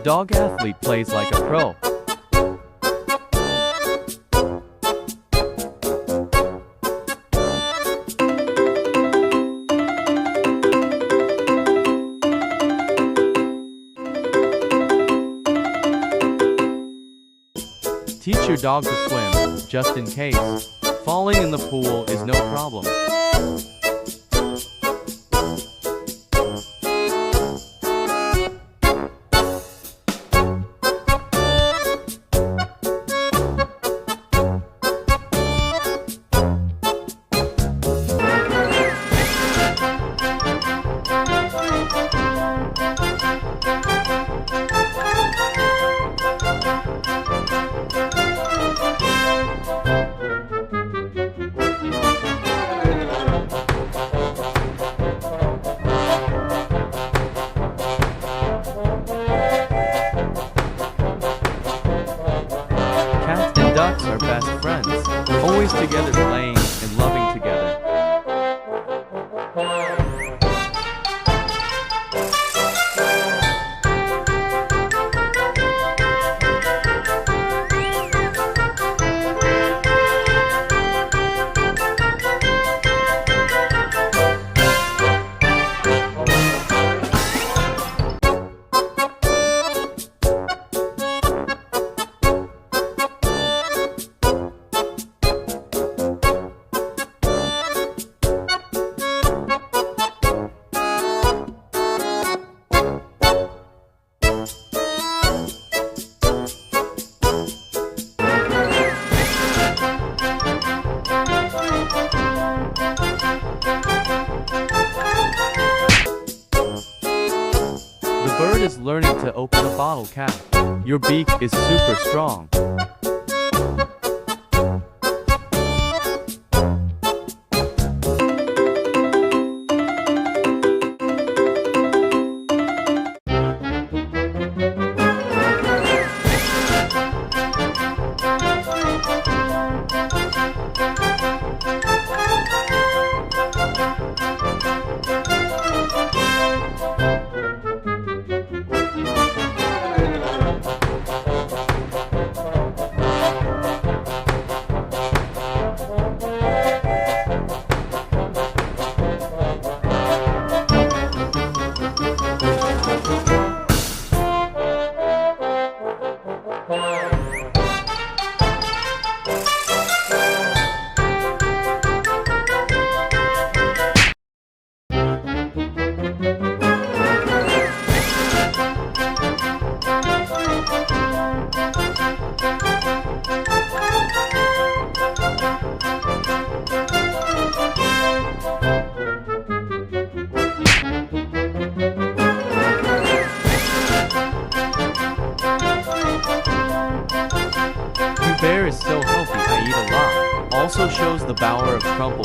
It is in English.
Dog athlete plays like a pro. Teach your dog to swim, just in case. Falling in the pool is no problem. Cats and ducks are best friends, always together playing and loving together. The bird is learning to open a bottle cap. Your beak is super strong. Bear is so healthy, I eat a lot. Also shows the power of crumble.